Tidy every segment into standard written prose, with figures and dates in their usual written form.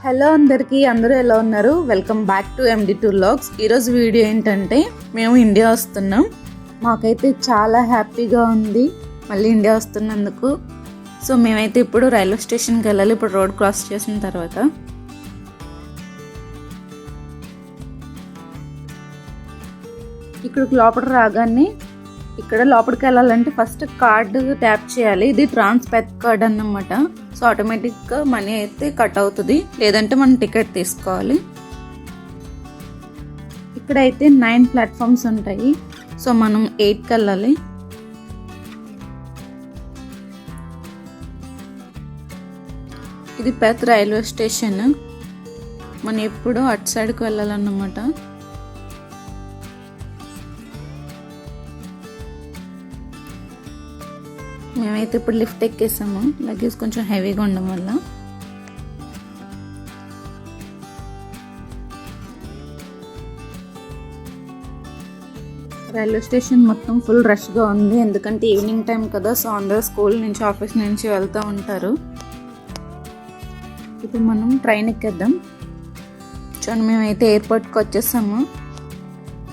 Hello అందరికీ, అందరూ ఎలా ఉన్నారు? Welcome back to MD2 vlogs. ఈరోజు వీడియో ఏంటంటే మేము ఇండియా వస్తున్నాం. మాకైతే చాలా హ్యాపీగా ఉంది మళ్ళీ ఇండియా వస్తున్నందుకు. సో మేమైతే ఇప్పుడు రైల్వే స్టేషన్కి వెళ్ళాలి. ఇప్పుడు రోడ్ క్రాస్ చేసిన తర్వాత ఇక్కడికి లోపల రాగానే ఇక్కడ లోపలికి వెళ్ళాలంటే ఫస్ట్ కార్డు ట్యాప్ చేయాలి. ఇది ట్రాన్స్పెత్ కార్డ్ అన్నమాట. సో ఆటోమేటిక్గా మనీ అయితే కట్ అవుతుంది, లేదంటే మనం టికెట్ తీసుకోవాలి. ఇక్కడైతే 9 ప్లాట్ఫామ్స్ ఉంటాయి. సో మనం 8కి వెళ్ళాలి. ఇది పెద్ద రైల్వే స్టేషన్. మనం ఎప్పుడు అటు సైడ్కి వెళ్ళాలన్నమాట. మేమైతే ఇప్పుడు లిఫ్ట్ ఎక్కేసాము, లగేజ్ కొంచెం హెవీగా ఉండడం వల్ల. రైల్వే స్టేషన్ మొత్తం ఫుల్ రష్గా ఉంది, ఎందుకంటే ఈవినింగ్ టైం కదా. సో అందరూ స్కూల్ నుంచి ఆఫీస్ నుంచి వెళ్తూ ఉంటారు. ఇప్పుడు మనం ట్రైన్ ఎక్కేద్దాం. చూడండి, మేమైతే ఎయిర్పోర్ట్కి వచ్చేసాము.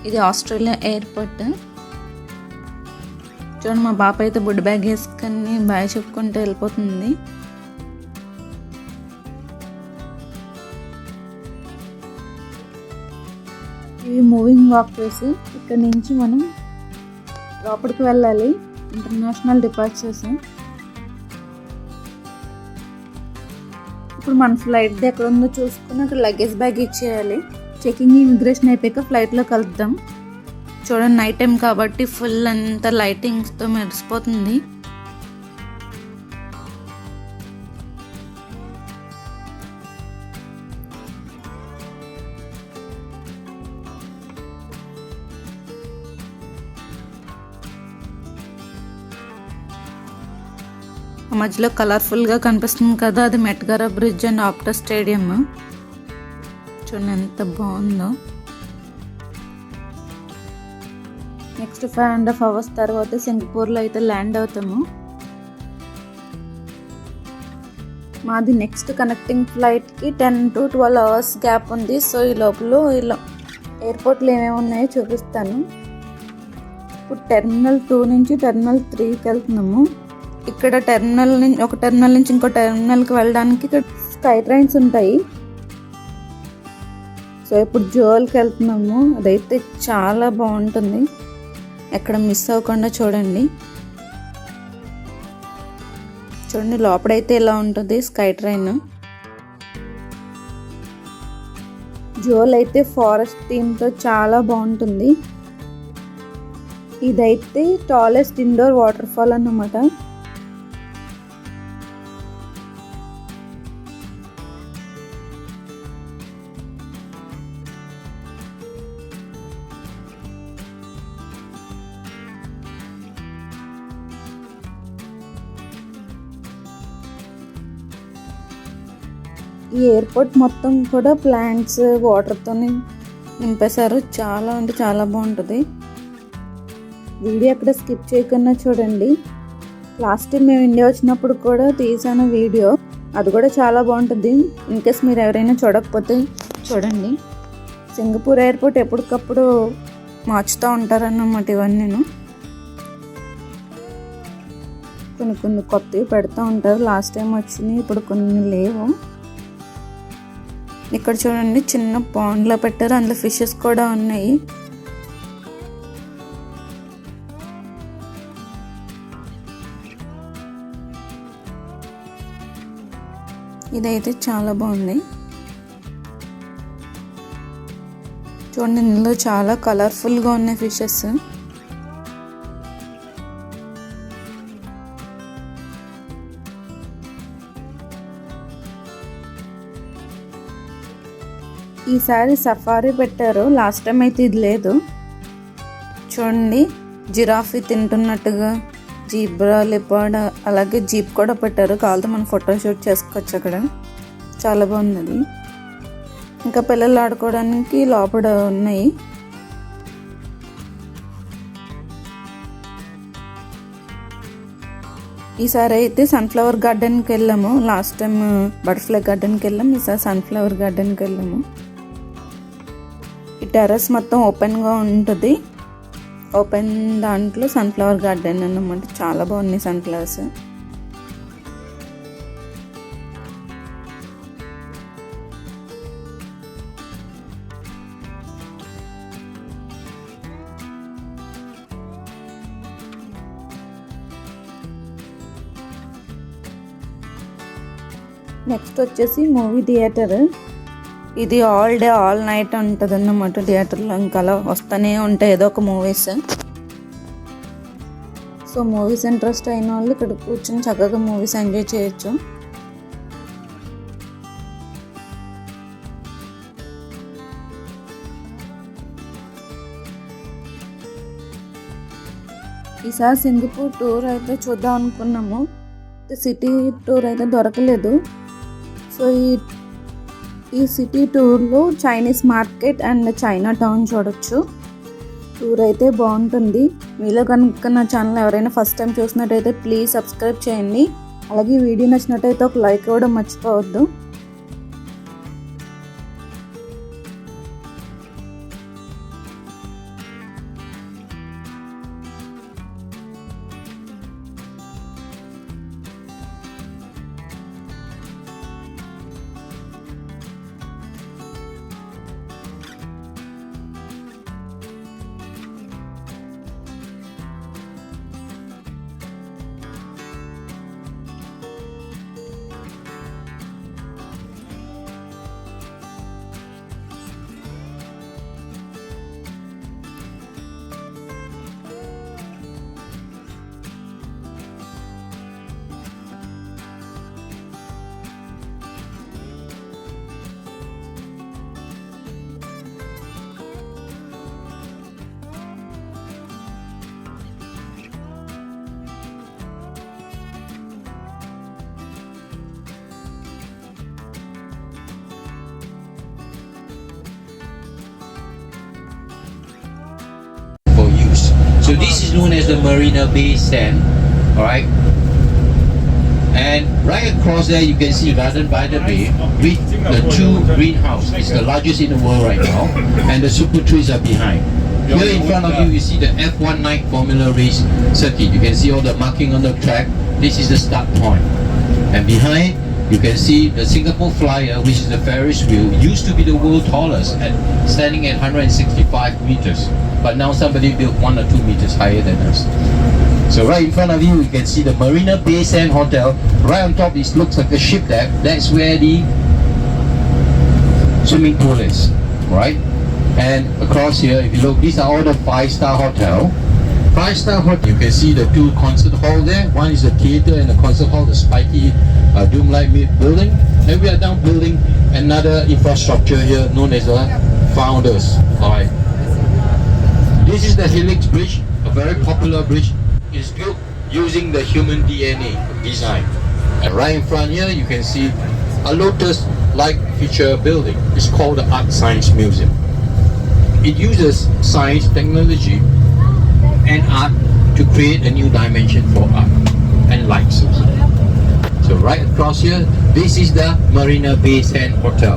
ఇది ఆస్ట్రేలియా ఎయిర్పోర్ట్. చూడండి, మా పాప అయితే బుడ్ బ్యాగ్ వేసుకొని బాయ్ చెప్పుకుంటూ వెళ్ళిపోతుంది. ఇవి మూవింగ్ వాక్వేస్. ఇక్కడ నుంచి మనం లోపలికి వెళ్ళాలి. International departures. ఇప్పుడు మన ఫ్లైట్ ఎక్కడ ఉందో చూసుకుని అక్కడ లగేజ్ బ్యాగ్ ఇచ్చేయాలి. చెకింగ్ ఇమిగ్రేషన్ అయిపోయాక ఫ్లైట్లో కలుద్దాం. చూడండి, నైట్ టైం కాబట్టి ఫుల్ అంతా లైటింగ్స్తో మెరిసిపోతుంది. మధ్యలో కలర్ఫుల్గా కనిపిస్తుంది కదా, అది మెట్గారా బ్రిడ్జ్ అండ్ ఆప్టర్ స్టేడియం. చూడండి ఎంత బాగుందో. నెక్స్ట్ 5.5 hours తర్వాత సింగపూర్లో అయితే ల్యాండ్ అవుతాము. మాది నెక్స్ట్ కనెక్టింగ్ ఫ్లైట్కి 10 to 12 hours గ్యాప్ ఉంది. సో ఈ లోపల ఇలా ఎయిర్పోర్ట్లో ఏమేమి ఉన్నాయో చూపిస్తాను. ఇప్పుడు టెర్మినల్ 2 నుంచి టెర్మినల్ 3కి వెళ్తున్నాము. ఇక్కడ ఒక టెర్మినల్ నుంచి ఇంకో టెర్మినల్కి వెళ్ళడానికి ఇక్కడ స్కై ట్రైన్స్ ఉంటాయి. సో ఇప్పుడు జోల్కి వెళ్తున్నాము. అదైతే చాలా బాగుంటుంది, ఎక్కడ మిస్ అవ్వకుండా చూడండి. చూడండి, లోపలైతే ఇలా ఉంటుంది స్కై ట్రైన్. జోల్ అయితే ఫారెస్ట్ థీమ్తో చాలా బాగుంటుంది. ఇదైతే టాలెస్ట్ ఇండోర్ వాటర్ ఫాల్ అన్నమాట. ఈ ఎయిర్పోర్ట్ మొత్తం కూడా ప్లాంట్స్ వాటర్తో నింపేశారు. చాలా అంటే చాలా బాగుంటుంది. వీడియో అక్కడ స్కిప్ చేయకుండా చూడండి. లాస్ట్ టైం మేము ఇండియా వచ్చినప్పుడు కూడా తీసాను వీడియో, అది కూడా చాలా బాగుంటుంది. ఇన్కేస్ మీరు ఎవరైనా చూడకపోతే చూడండి. సింగపూర్ ఎయిర్పోర్ట్ ఎప్పటికప్పుడు మార్చుతూ ఉంటారన్నమాట. ఇవన్నీ కొన్ని కొత్తవి పెడుతూ ఉంటారు. లాస్ట్ టైం వచ్చినాయి, ఇప్పుడు కొన్ని లేవు. ఇక్కడ చూడండి, చిన్న పాండ్లో పెట్టారు, అందులో ఫిషెస్ కూడా ఉన్నాయి. ఇదైతే చాలా బాగుంది. చూడండి, ఇందులో చాలా కలర్ఫుల్గా ఉన్నాయి ఫిషెస్. ఈసారి సఫారీ పెట్టారు, లాస్ట్ టైం అయితే ఇది లేదు. చూడండి, జిరాఫీ తింటున్నట్టుగా, జీబ్రా, లెపర్డ్, అలాగే జీప్ కూడా పెట్టారు. కావాలంటే మనం ఫోటోషూట్ చేసుకోవచ్చు అక్కడ. చాలా బాగుంది అది. ఇంకా పిల్లలు ఆడుకోవడానికి లోపల ఉన్నాయి. ఈసారి అయితే సన్ఫ్లవర్ గార్డెన్కి వెళ్ళాము. లాస్ట్ టైం బటర్ఫ్లై గార్డెన్కి వెళ్ళాము, ఈసారి సన్ఫ్లవర్ గార్డెన్కి వెళ్ళాము. ఈ టెర్రస్ మొత్తం ఓపెన్గా ఉంటుంది. ఓపెన్ దాంట్లో సన్ఫ్లవర్ గార్డెన్ అన్నమాట. చాలా బాగున్నాయి సన్ఫ్లవర్స్. నెక్స్ట్ వచ్చేసి మూవీ థియేటర్. ఇది ఆల్ డే ఆల్ నైట్ ఉంటుంది అన్నమాట థియేటర్లో. ఇంకా అలా వస్తూనే ఉంటాయి ఏదో ఒక మూవీస్. సో మూవీస్ ఇంట్రెస్ట్ అయిన వాళ్ళు ఇక్కడ కూర్చొని చక్కగా మూవీస్ ఎంజాయ్ చేయొచ్చు. ఈసారి సింగపూర్ టూర్ అయితే చూద్దాం అనుకున్నాము. సిటీ టూర్ అయితే దొరకలేదు. సో ఈ సిటీ టూర్లో Chinese market and Chinatown చూడొచ్చు. టూర్ అయితే బాగుంటుంది. మీలో కనుక నా ఛానల్ ఎవరైనా ఫస్ట్ టైం చూసినట్టయితే ప్లీజ్ సబ్స్క్రైబ్ చేయండి. అలాగే వీడియో నచ్చినట్టయితే ఒక లైక్ ఇవ్వడం మర్చిపోవద్దు. So this is known as the Marina Bay Sand, alright? And right across there you can see Garden by the Bay with the two greenhouses. It's the largest in the world right now, and the super trees are behind. Here in front of you, you see the F19 Formula Race circuit. You can see all the marking on the track. This is the start point. And behind, you can see the Singapore Flyer, which is the Ferris wheel, used to be the world tallest, standing at 165 meters. But now somebody built 1 or 2 meters higher than us. So right in front of you, you can see the Marina Bay Sand Hotel. Right on top, it looks like a ship deck. That's where the swimming pool is, right? And across here, if you look, these are all the 5-star hotel. 5-star hotel, you can see the two concert hall there. One is the theater and the concert hall, the spiky dome-like building. And we are now building another infrastructure here known as the Founders. Alright. This is the Helix Bridge, a very popular bridge. It's built using the human DNA design. And right in front here, you can see a lotus-like feature building. It's called the Art Science Museum. It uses science, technology, and art to create a new dimension for art and light source. So right across here, this is the Marina Bay Sand Hotel,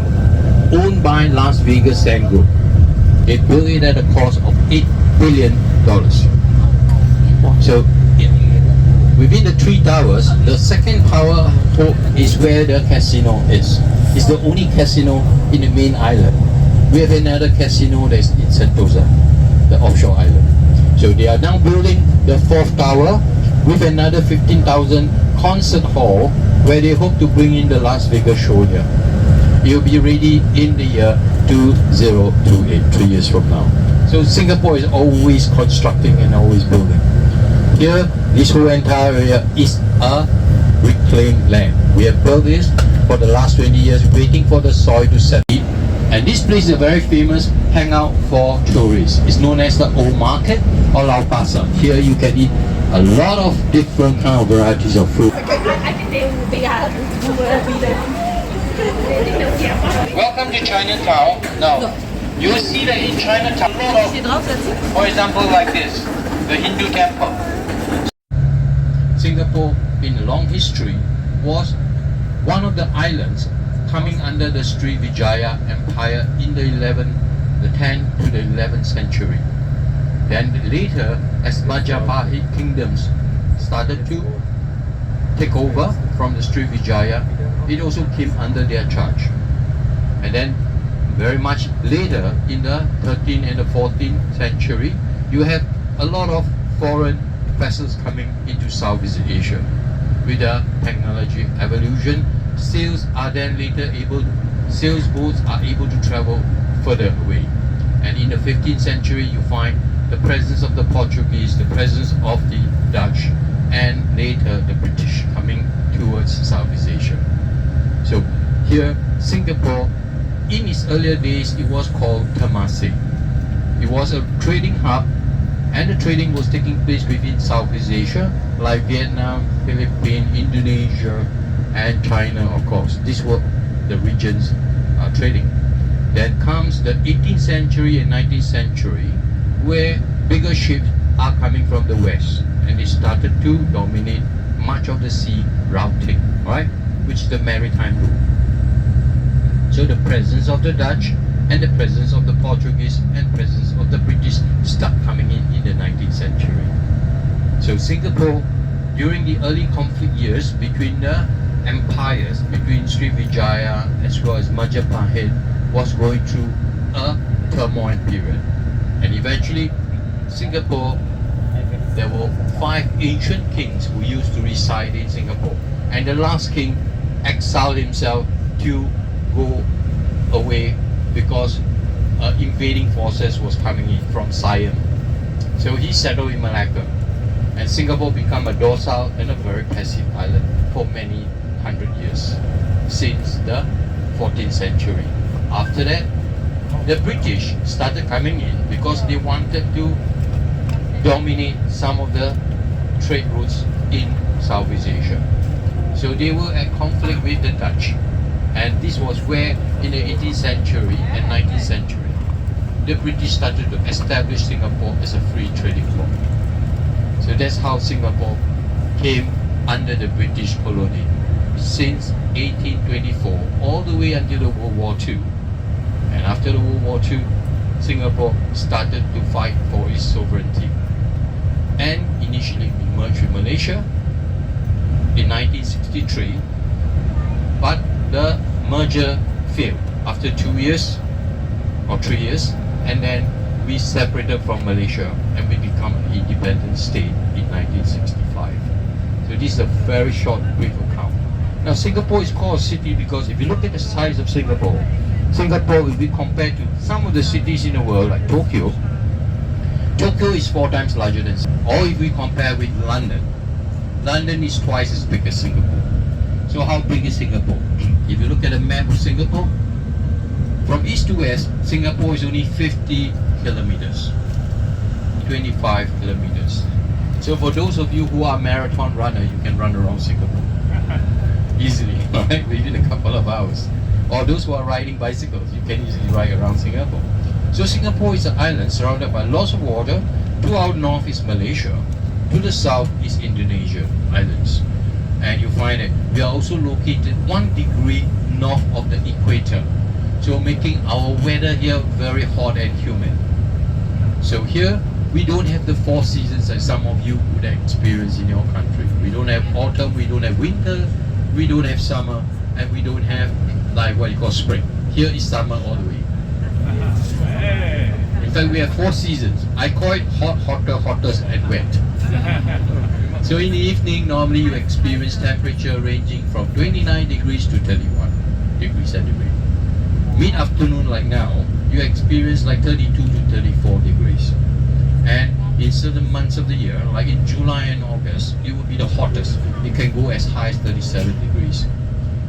owned by Las Vegas Sand Group. They built it at a cost of $8 billion. So within the 3 towers, the second tower is where the casino is. It's the only casino in the main island. We have another casino that's in Sentosa, the offshore island. So they are now building the 4th tower with another 15,000 concert hall where they hope to bring in the Las Vegas show here. It will be ready in the year 2028, 3 years from now. So Singapore is always constructing and always building. Here, this whole entire area is a reclaimed land. We have built this for the last 20 years, waiting for the soil to settle. And this place is a very famous hangout for tourists. It's known as the Old Market or Lau Pa Sat. Here you can eat a lot of different kind of varieties of food. Welcome to Chinatown. Now, you will see that in Chinatown, for example, like this, the Hindu temple. Singapore in a long history was one of the islands coming under the Srivijaya Empire in the 10th to the 11th century. Then later, as Majapahit kingdoms started to take over from the Srivijaya, it also came under their charge. And then very much later in the 13th and the 14th century, you have a lot of foreign vessels coming into Southeast Asia. With the technology evolution, sails boats are able to travel further away. And in the 15th century, you find the presence of the Portuguese, the presence of the Dutch, and later the British coming towards Southeast Asia. So here, Singapore, in its earlier days, it was called Temasek. It was a trading hub, and the trading was taking place within Southeast Asia, like Vietnam, Philippines, Indonesia, and China, of course. These were the regions trading. Then comes the 18th century and 19th century, where bigger ships are coming from the west, and they started to dominate much of the sea routing, right? Which is the maritime route. So the presence of the Dutch and the presence of the Portuguese and presence of the British start coming in the 19th century. So Singapore, during the early conflict years between the empires, between Srivijaya as well as Majapahit, was going through a turmoil period. And eventually, Singapore, there were 5 ancient kings who used to reside in Singapore. And the last king exiled himself to go away because invading forces was coming in from Siam. So he settled in Malacca. And Singapore became a docile and a very passive island for many hundred years, since the 14th century. After that, the British started coming in because they wanted to dominate some of the trade routes in Southeast Asia. So they were at conflict with the Dutch. And this was where, in the 18th century and 19th century, the British started to establish Singapore as a free trading bloc. So that's how Singapore came under the British colony since 1824, all the way until the World War II. And after the World War II, Singapore started to fight for its sovereignty. And initially we merged with Malaysia in 1963, but the merger failed after 2 years or 3 years, and then we separated from Malaysia and we become an independent state in 1965. So this is a very short, brief account. Now Singapore is called a city because if you look at the size of Singapore, if we compare to some of the cities in the world like Tokyo is 4 times larger than, or if we compare with London is twice as big as Singapore. So how big is Singapore? If you look at a map of Singapore, from east to west, Singapore is only 50 kilometers, 25 kilometers. So for those of you who are marathon runner, you can run around Singapore easily, right? Within a couple of hours. Or those who are riding bicycles, you can easily ride around Singapore. So Singapore is an island surrounded by lots of water. To our north is Malaysia, to the south is Indonesia islands. And you find that we are also located 1 degree north of the equator, so making our weather here very hot and humid. So here we don't have the 4 seasons that some of you would experience in your country. We don't have autumn, we don't have winter, we don't have summer, and we don't have like what you call spring. Here is summer all the way. In fact, we have 4 seasons. I call it hot, hotter, hottest, and wet. So in the evening, normally you experience temperature ranging from 29 degrees to 31 degrees centigrade. Mid-afternoon like now, you experience like 32 to 34 degrees. And in certain months of the year, like in July and August, it will be the hottest. It can go as high as 37 degrees.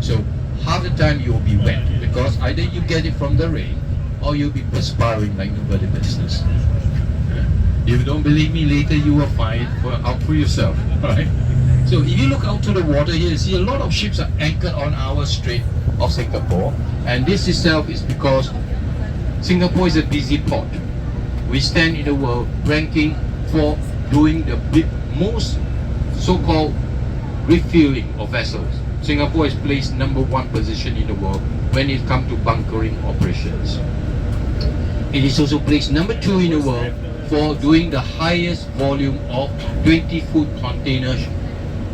So half the time you will be wet because either you get it from the rain or you'll be perspiring like nobody business. If you don't believe me, later you will find out for yourself. Right? So if you look out to the water here, you see a lot of ships are anchored on our Strait of Singapore, and this itself is because Singapore is a busy port. We stand in the world ranking for doing the most so-called refueling of vessels. Singapore is placed number 1 position in the world when it comes to bunkering operations. It is also placed number 2 in the world for doing the highest volume of 20-foot container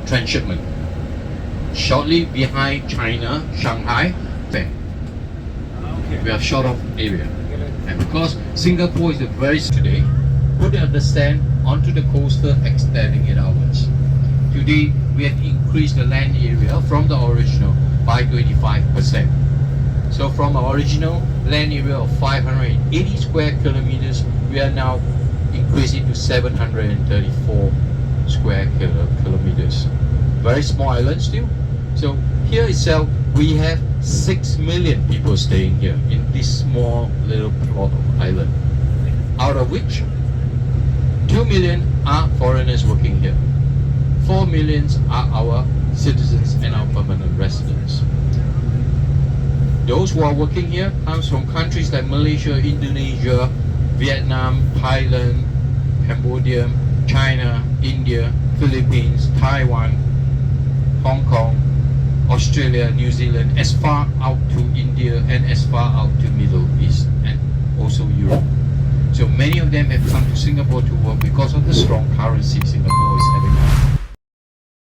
transshipment. Shortly behind China, Shanghai, there. We are short of area. And because Singapore is a very today, put the sand onto the coastal, extending it outwards. Today, we have increased the land area from the original by 25%. So from our original land area of 580 square kilometers, we are now increasing to 734 square kilometers. Very small island still. So here itself, we have 6 million people staying here in this small little plot of island, out of which 2 million are foreigners working here. 4 millions are our citizens and our permanent residents. Those who are working here comes from countries like Malaysia, Indonesia, Vietnam, Thailand, Cambodia, China, India, Philippines, Taiwan, Hong Kong, Australia, New Zealand, as far out to India and as far out to Middle East and also Europe. So many of them have come to Singapore to work because of the strong currency Singapore is